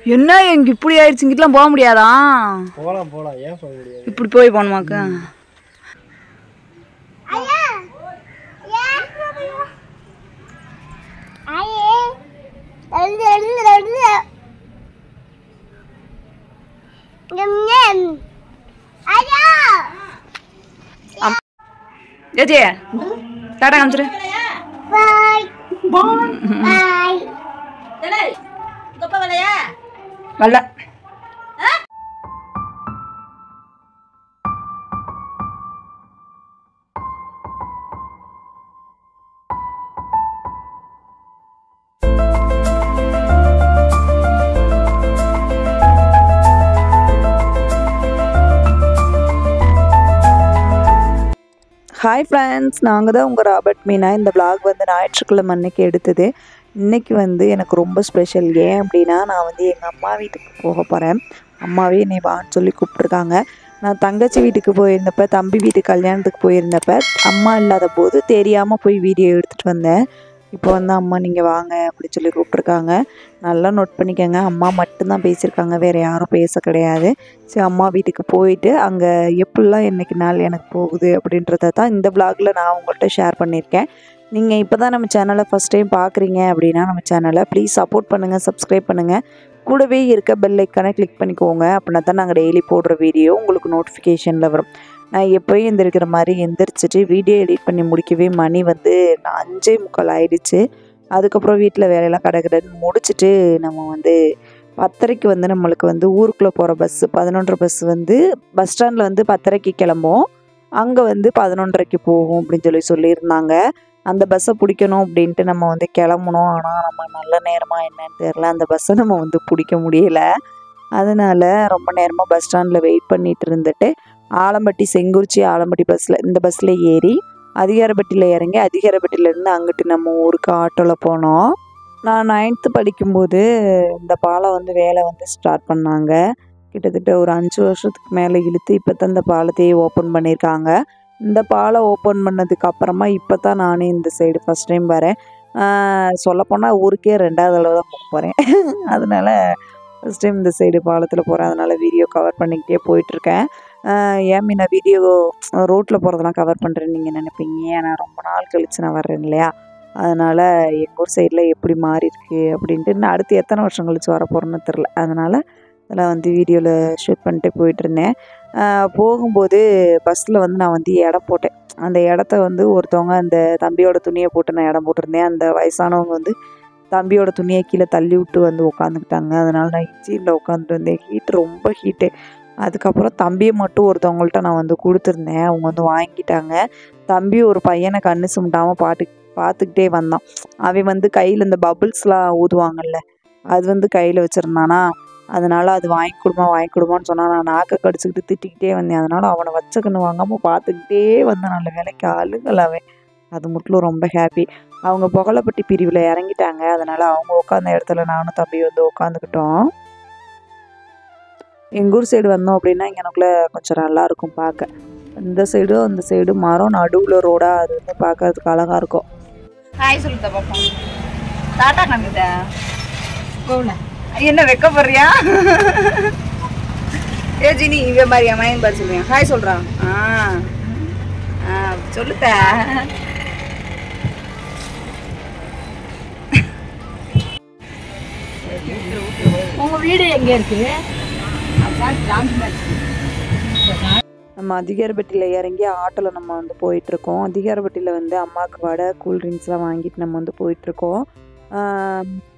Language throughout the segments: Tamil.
என்ன எங்க இப்படி ஆயிடுச்சு, இங்கிட்டலாம் போக முடியாதா? போலாம் போலாம், ஏன் போக முடியாது? இப்படி போய் போகணுமாக்கு? ஏஜே டாடா காமிச்சிரு. வரல. ஹாய் ஃப்ரெண்ட்ஸ், நாங்கள் தான் உங்கள் ராபர்ட் மீனா. இந்த vlog வந்து ஞாயிற்றுக்கிழமை அன்னைக்கு எடுத்தது. இன்றைக்கி வந்து எனக்கு ரொம்ப ஸ்பெஷல். ஏன் அப்படின்னா, நான் வந்து எங்கள் அம்மா வீட்டுக்கு போக போகிறேன். அம்மாவே என்னை வான்னு சொல்லி கூப்பிட்ருக்காங்க. நான் தங்கச்சி வீட்டுக்கு போயிருந்தப்போ, தம்பி வீட்டுக்கு கல்யாணத்துக்கு போயிருந்தப்போ அம்மா இல்லாத போது தெரியாமல் போய் வீடியோ எடுத்துகிட்டு வந்தேன். இப்போ வந்து அம்மா நீங்கள் வாங்க அப்படின்னு சொல்லி கூப்பிட்ருக்காங்க. நல்லா நோட் பண்ணிக்கோங்க, அம்மா மட்டும்தான் பேசியிருக்காங்க, வேறு யாரும் பேச கிடையாது. சரி, அம்மா வீட்டுக்கு போயிட்டு அங்கே எப்படிலாம் இன்றைக்கி நாள் எனக்கு போகுது அப்படின்றத தான் இந்த vlogல நான் உங்கள்கிட்ட ஷேர் பண்ணியிருக்கேன். நீங்கள் இப்போ தான் நம்ம சேனலை ஃபஸ்ட் டைம் பார்க்குறீங்க அப்படின்னா நம்ம சேனலை ப்ளீஸ் சப்போர்ட் பண்ணுங்கள், சப்ஸ்கிரைப் பண்ணுங்கள். கூடவே இருக்க பெல் ஐக்கானை கிளிக் பண்ணிக்கோங்க. அப்படின்னா தான் நாங்கள் டெய்லி போடுற வீடியோ உங்களுக்கு நோட்டிஃபிகேஷனில் வரும். நான் எப்போயும் எந்திரிக்கிற மாதிரி எந்திரிச்சிட்டு வீடியோ எடிட் பண்ணி முடிக்கவே மணி வந்து 5:45 ஆயிடுச்சு. அதுக்கப்புறம் வீட்டில் வேலையெல்லாம் கடகடன்னு முடிச்சுட்டு நம்ம வந்து 10:30 வந்து நம்மளுக்கு வந்து ஊருக்குள்ளே போகிற பஸ்ஸு 11:30 பஸ் வந்து பஸ் ஸ்டாண்டில் வந்து 10:30 கிளம்பும். அங்கே வந்து 11:30 போகும் அப்படின்னு சொல்லியிருந்தாங்க. அந்த பஸ்ஸை பிடிக்கணும் அப்படின்ட்டு நம்ம வந்து கிளம்பணும். ஆனால் நம்ம நல்ல நேரமாக என்னன்னு தெரில, அந்த பஸ்ஸை நம்ம வந்து பிடிக்க முடியலை. அதனால் ரொம்ப நேரமாக பஸ் ஸ்டாண்டில் வெயிட் பண்ணிகிட்டு இருந்துட்டு ஆலம்பட்டி, செங்குறிச்சி ஆலம்பட்டி இந்த பஸ்ஸில் ஏறி அதிகாரப்பட்டியில் இறங்கி அதிகாரப்பட்டியிலேருந்து அங்கிட்டு நம்ம ஊருக்கு ஆட்டோவில் போனோம். நான் 9th படிக்கும்போது இந்த பாலம் வந்து வேலை வந்து ஸ்டார்ட் பண்ணாங்க. கிட்டத்தட்ட ஒரு 5 வருஷத்துக்கு மேலே இழுத்து இப்போ தான் இந்த பாலத்தையே ஓப்பன் பண்ணியிருக்காங்க. இந்த பாலம் ஓப்பன் பண்ணதுக்கு அப்புறமா இப்போ தான் நானே இந்த சைடு ஃபஸ்ட் டைம் வரேன். சொல்லப்போனால் ஊருக்கே 2வது தடவை தான் போக போகிறேன். அதனால் ஃபஸ்ட் டைம் இந்த சைடு பாலத்தில் போகிறேன். அதனால் வீடியோ கவர் பண்ணிக்கிட்டே போயிட்டுருக்கேன். ஏன் நான் வீடியோ ரோட்டில் போகிறதெல்லாம் கவர் பண்ணுறேன்னு நீங்கள் நினைப்பீங்க. ஏன்னா ரொம்ப நாள் கழித்து நான் வர்றேன் இல்லையா, அதனால் எங்கள் ஊர் சைடில் எப்படி மாறி இருக்குது அப்படின்ட்டு இன்னும் அடுத்து எத்தனை வருஷம் கழித்து வர போகிறேன்னு தெரில. அதனால் அதெல்லாம் வந்து வீடியோவில் ஷூட் பண்ணிட்டு போயிட்டுருந்தேன். போகும்போது பஸ்ஸில் வந்து நான் வந்து இடம் போட்டேன். அந்த இடத்த வந்து ஒருத்தவங்க அந்த தம்பியோட துணியை போட்டு நான் இடம் போட்டிருந்தேன். அந்த வயசானவங்க வந்து தம்பியோட துணியை கீழே தள்ளி விட்டு வந்து உட்காந்துக்கிட்டாங்க. அதனால் நான் இன்ஜினில் உட்காந்துட்டு இருந்தேன். ரொம்ப ஹீட்டு. அதுக்கப்புறம் தம்பியை மட்டும் ஒருத்தவங்கள்ட்ட நான் வந்து கொடுத்துருந்தேன். அவங்க வந்து வாங்கிட்டாங்க. தம்பி ஒரு பையனை கண்ணு சிமிட்டாமல் பார்த்துக்கிட்டே வந்தான். அவன் வந்து கையில் இந்த பபுள்ஸ்லாம் ஊதுவாங்கல்ல, அது வந்து கையில் வச்சுருந்தானா, அதனால் அது வாங்கி கொடுமான்னு சொன்னால் நான் நாக்கை கடிச்சிக்கிட்டு திட்டிக்கிட்டே வந்தேன். அதனால் அவனை வச்ச கண்ணு வாங்காமல் பார்த்துக்கிட்டே வந்தேன். நல்ல வேலைக்கு அழுகலாவே. அது மட்டும் ரொம்ப ஹாப்பி. அவங்க புகழப்பட்டி பிரிவில் இறங்கிட்டாங்க. அதனால் அவங்க உட்காந்த இடத்துல நானும் தம்பி வந்து உட்காந்துக்கிட்டோம். எங்கள் ஊர் சைடு வந்தோம் அப்படின்னா இங்கனக்குள்ளே கொஞ்சம் நல்லாயிருக்கும் பார்க்க. இந்த சைடும் அந்த சைடு மரம் நடுவில் ரோடாக, அது வந்து பார்க்கறதுக்கு அழகாக இருக்கும். ஹாய் சொல்லுதா பாப்பா. டாட்டா காமிட்ட என்ன வைக்க போறியா? ஏ ஜினி இவ மாதிரியா மயன் பாரு சொல்லுவேன். ஹாய் சொல்கிறான். சொல்லுத்த. உங்கள் வீடு எங்கே இருக்கு? நம்ம அதிகாரப்பட்டியில் இறங்கி ஆட்டோவில் நம்ம வந்து போயிட்டுருக்கோம். அதிகாரப்பட்டியில் வந்து அம்மாவுக்கு வடை, கூல்ட்ரிங்க்ஸ்லாம் வாங்கிட்டு நம்ம வந்து போயிட்டுருக்கோம்.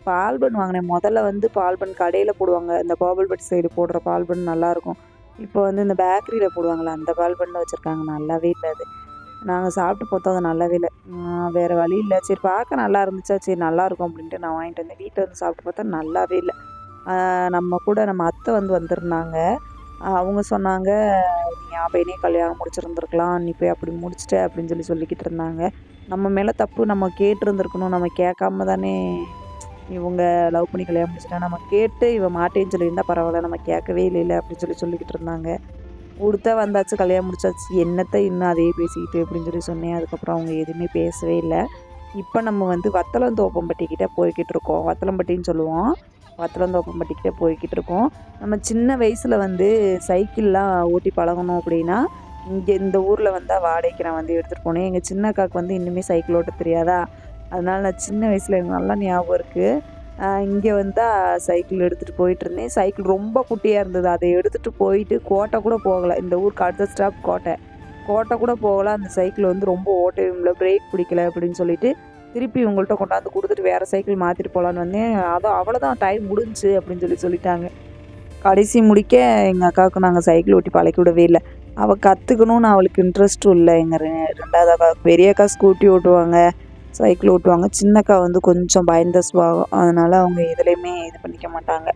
பால்பன் வாங்கினேன். முதல்ல வந்து பால்பன் கடையில் போடுவாங்க, இந்த கோபால்பட்டி சைடு போடுற பால்பன் நல்லாயிருக்கும். இப்போ வந்து இந்த பேக்கரியில் போடுவாங்களே அந்த பால்பன் வச்சுருக்காங்க, நல்லாவே இல்லை. அது நாங்கள் சாப்பிட்டு பார்த்தோம், அது நல்லாவே இல்லை. வேறு வழி இல்லை, சரி பார்க்க நல்லா இருந்துச்சா, சரி நல்லாயிருக்கும் அப்படின்ட்டு நான் வாங்கிட்டு வந்தேன். வீட்டில் வந்து சாப்பிட்டு பார்த்தா நல்லாவே இல்லை. நம்ம கூட நம்ம அத்தை வந்து வந்திருந்தாங்க. அவங்க சொன்னாங்க, நீ அப்பையே கல்யாணம் முடிச்சிருந்துருக்கலாம், நீ போய் அப்படி முடிச்சிட்ட அப்படின்னு சொல்லிக்கிட்டு இருந்தாங்க. நம்ம மேலே தப்பு, நம்ம கேட்டுருந்துருக்கணும். நம்ம கேட்காம தானே இவங்க லவ் பண்ணி கல்யாணம் முடிச்சிட்டா. நம்ம கேட்டு இவன் மாட்டேன்னு சொல்லியிருந்தா பரவாயில்ல, நம்ம கேட்கவே இல்லை அப்படின்னு சொல்லிக்கிட்டு இருந்தாங்க. கொடுத்தா வந்தாச்சு, கல்யாணம் முடிச்சாச்சு, என்னத்தை இன்னும் அதே பேசிக்கிட்டு அப்படின்னு சொன்னேன். அதுக்கப்புறம் அவங்க எதுவுமே பேசவே இல்லை. இப்போ நம்ம வந்து வத்தலந்தோப்பம்பட்டிக்கிட்ட போய்கிட்டு இருக்கோம். வத்தலம்பட்டின்னு சொல்லுவோம். பத்திரந்தோப்பம்பட்டிக்கிட்டே போய்கிட்டு இருக்கோம். நம்ம சின்ன வயசில் வந்து சைக்கிள்லாம் ஓட்டி பழகணும் அப்படின்னா இங்கே இந்த ஊரில் வந்தால் வாடகைக்கு நான் வந்து எடுத்துகிட்டு போனேன். எங்கள் சின்ன அக்காவுக்கு வந்து இன்னுமே சைக்கிள் ஓட்ட தெரியாதா, அதனால் நான் சின்ன வயசில் எனக்கு நல்லா ஞாபகம் இருக்குது. இங்கே வந்தால் சைக்கிள் எடுத்துகிட்டு போயிட்டுருந்தேன். சைக்கிள் ரொம்ப குட்டியாக இருந்தது. அதை எடுத்துகிட்டு போயிட்டு கோட்டை கூட போகலை. இந்த ஊருக்கு அடுத்த ஸ்டாப் கோட்டை கூட போகலை. அந்த சைக்கிள் வந்து ரொம்ப ஓட்டவே முடியல, பிரேக் பிடிக்கல அப்படின்னு சொல்லிட்டு திருப்பி இவங்கள்ட்ட கொண்டாந்து கொடுத்துட்டு வேறு சைக்கிள் மாற்றிட்டு போகலான்னு வந்தேன். அவ்வளோதான் டைம் முடிஞ்சு அப்படின்னு சொல்லிட்டாங்க. கடைசி முடிக்க எங்கள் அக்காவுக்கு நாங்கள் சைக்கிள் ஓட்டி பழக்கி விடவே இல்லை. அவள் கற்றுக்கணும்னு அவளுக்கு இன்ட்ரெஸ்ட்டும் இல்லை. எங்கள் ரெண்டாவது அக்கா, பெரிய அக்கா ஸ்கூட்டி ஓட்டுவாங்க, சைக்கிள் ஓட்டுவாங்க. சின்ன அக்கா வந்து கொஞ்சம் பயந்த சுபாவம், அதனால் அவங்க எதுலேயுமே இது பண்ணிக்க மாட்டாங்க.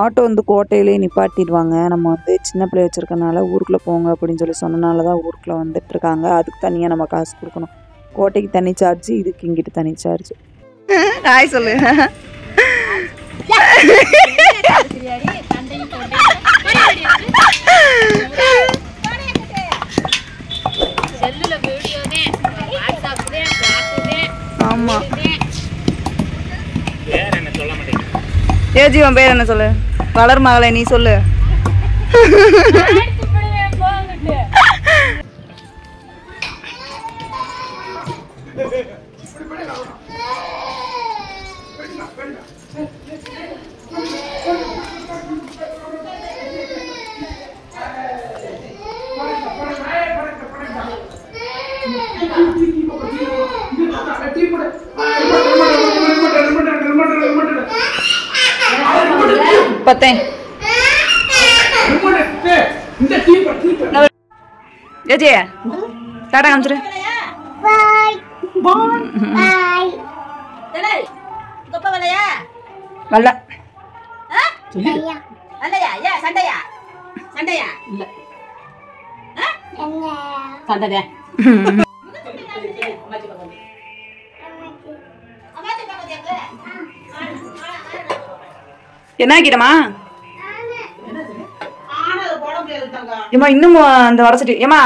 ஆட்டோ வந்து கோட்டையிலே நிப்பாட்டிடுவாங்க. நம்ம வந்து சின்ன பிள்ளை வச்சுருக்கனால ஊருக்குள்ளே போங்க அப்படின்னு சொன்னனால தான் ஊருக்குள்ளே வந்துட்டுருக்காங்க. அதுக்கு தனியாக நம்ம காசு கொடுக்கணும். கோட்டைக்கு தனி சார்ஜ், இதுக்கு இங்கிட்டு தனி சார்ஜ். ஹாய் சொல்லு. ஆமா, ஏஜிவன் பேர் என்ன சொல்லு? வளர் மகளே நீ சொல்லு. பத்தேன் ஏஜி டாடா காமிச்சிரு. வல்ல என்ன ஆக்கிட்டமா? ஏமா இன்னும் அந்த வடசட்டி, ஏமா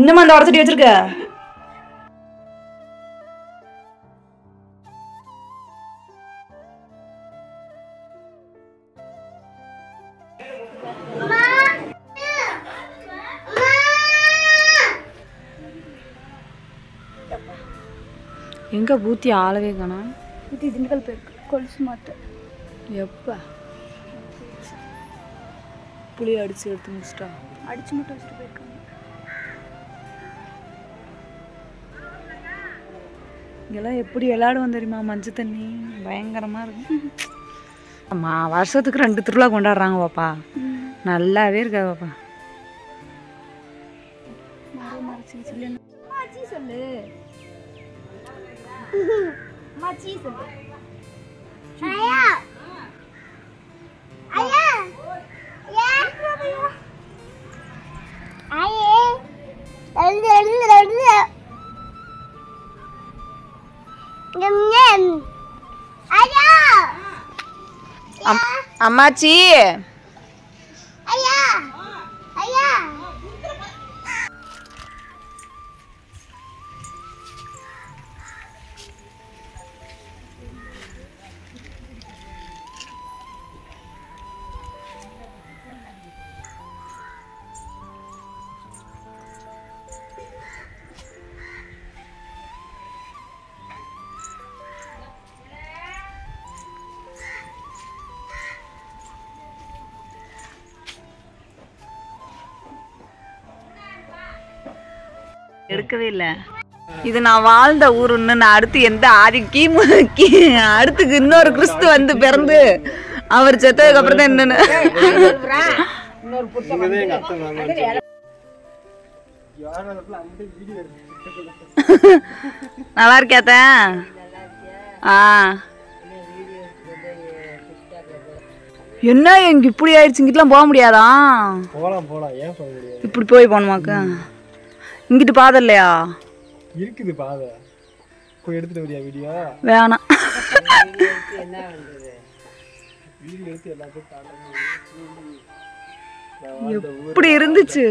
இன்னும் அந்த வடசட்டி வச்சிருக்க? எங்க பூத்தி ஆளவே காணோம். பூத்தி திண்டுக்கல் போயிருக்கு, கொலுசு மாத்த. எப்ப புளியை அடிச்சு எடுத்து முடிச்சிட்டா? அடிச்சு மட்டும் வச்சுட்டு போயிருக்காங்க. இங்கெல்லாம் எப்படி விளையாடுவோம் தெரியுமா? மஞ்சள் தண்ணி பயங்கரமா இருக்கு. ஆமா, வருஷத்துக்கு 2 திருவிழா கொண்டாடுறாங்க பாப்பா. நல்லாவே இருக்கா பாப்பா. சொல்லு சொல்லு. அம்மாச்சி எடுக்கவே இல்லை. இது நான் வாழ்ந்த ஊருன்னு நான் அடுத்து எந்த அடுத்துக்கு இன்னொரு கிறிஸ்து வந்து பிறந்து அவர் செத்ததுக்கு அப்புறம் தான் என்னன்னு நல்லா இருக்கியாத்த? என்ன எங்க இப்படி ஆயிடுச்சு, இங்கிட்டலாம் போக முடியாதா? போலாம் ஏன் போக முடியாது? இப்படி போய் போகணுமாக்கா? இங்கிட்டு பாதை இல்லையா? இருக்குது பாதை, போய் எடுத்துட்டு வரியா வீடியோ? வேணாம், வீடியோ எடுத்து எல்லாத்தையும் இப்படி இருந்துச்சு.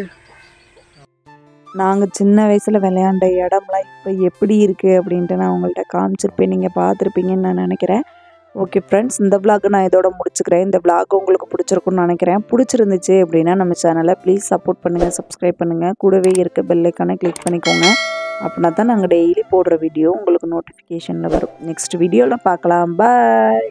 நாங்கள் சின்ன வயசில் விளையாண்ட இடம்லாம் இப்போ எப்படி இருக்குது அப்படின்ட்டு நான் உங்கள்கிட்ட காமிச்சிருப்பேன், நீங்கள் பார்த்துருப்பீங்கன்னு நான் நினைக்கிறேன். ஓகே ஃப்ரெண்ட்ஸ், இந்த vlog நான் இதோட முடிச்சுக்கிறேன். இந்த vlog உங்களுக்கு பிடிச்சிருக்கும்னு நினைக்கிறேன். பிடிச்சிருந்துச்சு அப்படின்னா நம்ம சேனலை ப்ளீஸ் சப்போர்ட் பண்ணுங்கள், சப்ஸ்கிரைப் பண்ணுங்கள். கூடவே இருக்க பெல் ஐக்கானை கிளிக் பண்ணிக்கோங்க. அப்படின்னா தான் நாங்கள் டெய்லி போடுற வீடியோ உங்களுக்கு நோட்டிஃபிகேஷனில் வரும். நெக்ஸ்ட் வீடியோவில் பார்க்கலாம். பாய்.